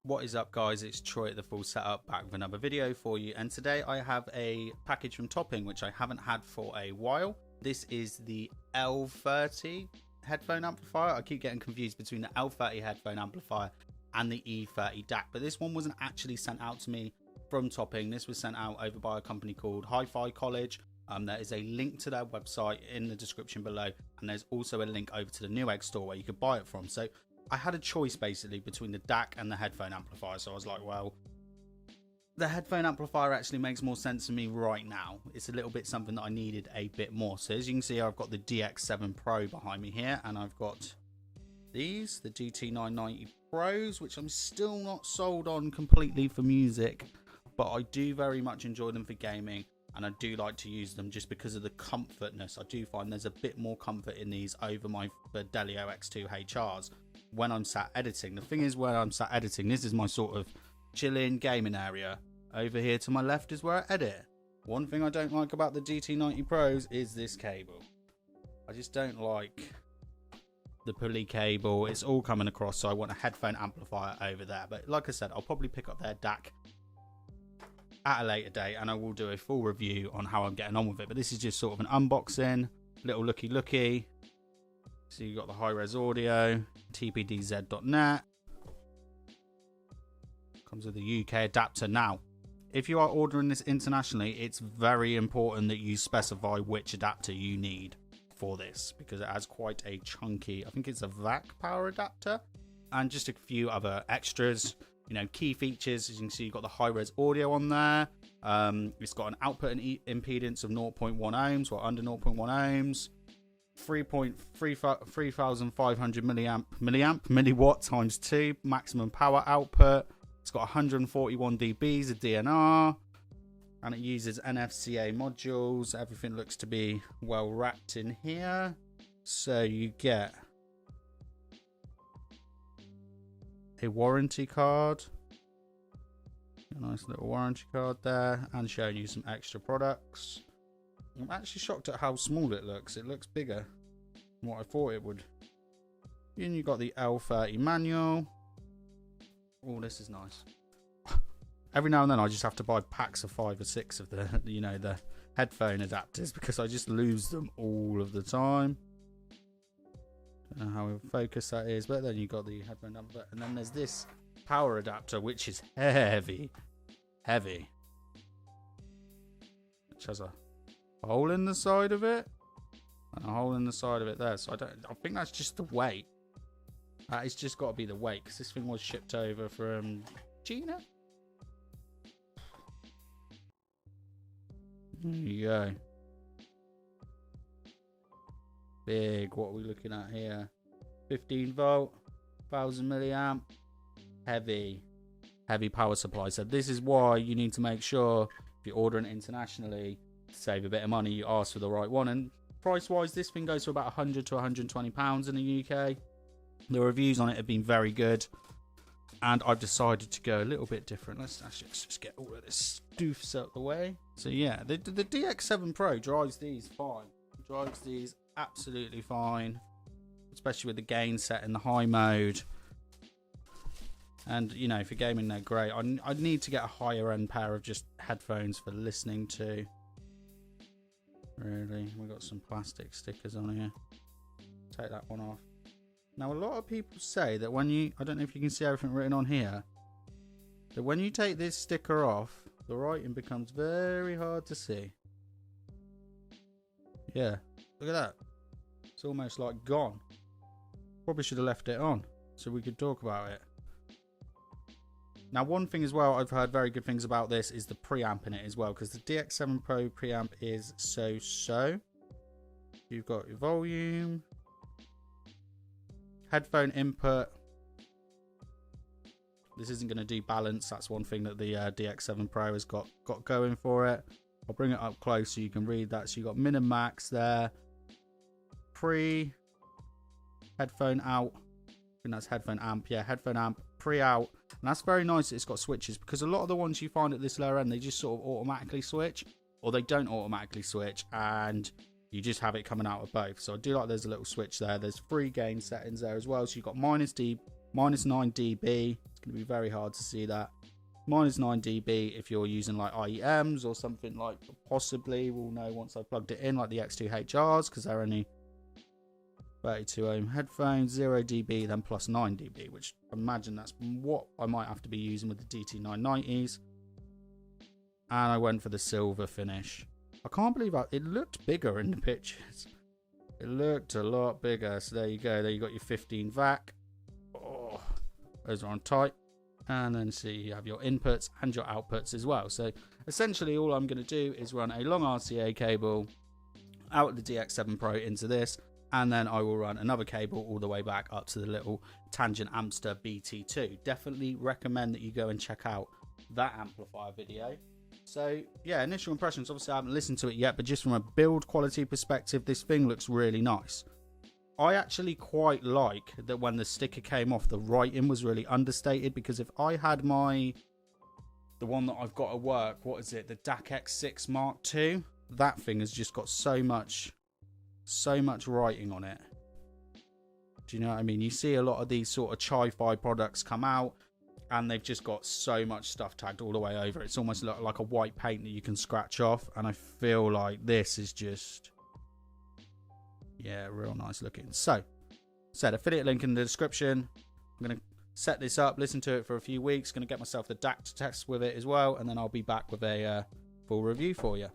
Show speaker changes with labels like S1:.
S1: What is up, guys? It's Troy at the Full Setup, back with another video for you, and today I have a package from Topping which I haven't had for a while. This is the L30 headphone amplifier. I keep getting confused between the L30 headphone amplifier and the E30 DAC, but this one wasn't actually sent out to me from Topping. This was sent out over by a company called Hi-Fi College. There is a link to their website in the description below, and there's also a link over to the Newegg store where you could buy it from. So I had a choice basically between the DAC and the headphone amplifier, so I was like, well, the headphone amplifier actually makes more sense to me right now. It's a little bit something that I needed a bit more. So as you can see, I've got the DX7 Pro behind me here, and I've got these, the GT990 Pros, which I'm still not sold on completely for music, but I do very much enjoy them for gaming, and I do like to use them just because of the comfortness. I do find there's a bit more comfort in these over my Fidelio X2 HRs when I'm sat editing. The thing is, when I'm sat editing, this is my sort of chilling gaming area. Over here to my left is where I edit. One thing I don't like about the GT90 Pros is this cable. I just don't like the pulley cable. It's all coming across, so I want a headphone amplifier over there. But like I said, I'll probably pick up their DAC at a later date, and I will do a full review on how I'm getting on with it. But this is just sort of an unboxing, little looky. So you got the high-res audio, tpdz.net. Comes with a UK adapter. Now, if you are ordering this internationally, it's very important that you specify which adapter you need for this, because it has quite a chunky, I think it's a VAC power adapter, and just a few other extras. You know, key features, as you can see, you've got the high-res audio on there. It's got an output and impedance of 0.1 ohms, or under 0.1 ohms. 3,500 milliwatt times 2 maximum power output. It's got 141 dBs of DNR, and it uses NFCA modules. Everything looks to be well wrapped in here. So you get a warranty card, a nice little warranty card there, and showing you some extra products. I'm actually shocked at how small it looks. It looks bigger than what I thought it would. And you got the L30 manual. Oh, this is nice. Every now and then I just have to buy packs of 5 or 6 of the, the headphone adapters, because I just lose them all of the time. Don't know how focused that is, but then you got the headphone adapter, and then there's this power adapter, which is heavy, which has a hole in the side of it and a hole in the side of it there. So I think that's just the weight. It's just got to be the weight, because this thing was shipped over from China. There you go. Big. What are we looking at here? 15 volt, 1000 milliamp, heavy power supply. So this is why you need to make sure, if you're ordering internationally, to save a bit of money, you ask for the right one. And price wise, this thing goes for about 100 to 120 pounds in the UK. The reviews on it have been very good, and I've decided to go a little bit different. Let's just get all of this doofs out the way. So yeah, the DX7 Pro drives these fine. Drives these absolutely fine, especially with the gain set in the high mode. And you know, for gaming, they're great. I need to get a higher end pair of just headphones for listening to. Really, we got some plastic stickers on here. Take that one off. Now, a lot of people say that when you, I don't know if you can see everything written on here, that when you take this sticker off, the writing becomes very hard to see. Yeah, look at that. It's almost like gone. Probably should have left it on so we could talk about it. Now, one thing as well, I've heard very good things about this, is the preamp in it as well, because the DX7 Pro preamp is so. You've got your volume, headphone input. This isn't going to do balance. That's one thing that the DX7 Pro has got going for it. I'll bring it up close so you can read that. So you got min and max there. Pre, headphone out. I think that's headphone amp. Yeah, headphone amp, pre-out. And that's very nice that it's got switches, because a lot of the ones you find at this lower end, they just sort of automatically switch, or they don't automatically switch, and you just have it coming out of both. So I do like there's a little switch there. There's 3 gain settings there as well. So you've got minus 9 dB. It's going to be very hard to see that. Minus 9 dB if you're using like IEMs or something, like possibly we'll know once I've plugged it in, like the X2HRs, because they're only 32 ohm headphones. 0 dB, then plus 9 dB, which I imagine that's what I might have to be using with the DT990s. And I went for the silver finish. I can't believe it looked bigger in the pictures. It looked a lot bigger. So there you go. There you got your 15 VAC. Oh, those are on tight. And then see, you have your inputs and your outputs as well. So essentially all I'm going to do is run a long RCA cable out of the DX7 Pro into this, and then I will run another cable all the way back up to the little Tangent Amster BT2. Definitely recommend that you go and check out that amplifier video. So yeah, initial impressions, obviously I haven't listened to it yet, but just from a build quality perspective, this thing looks really nice. I actually quite like that when the sticker came off, the writing was really understated, because if I had the one that I've got at work, what is it, the DAC X6 Mark II, that thing has just got so much writing on it. Do you know what I mean? You see a lot of these sort of Chi-Fi products come out and they've just got so much stuff tagged all the way over. It's almost like a white paint that you can scratch off, and I feel like this is just, yeah, real nice looking. So, affiliate link in the description. I'm going to set this up, listen to it for a few weeks. Going to get myself the DAC to test with it as well, and then I'll be back with a full review for you.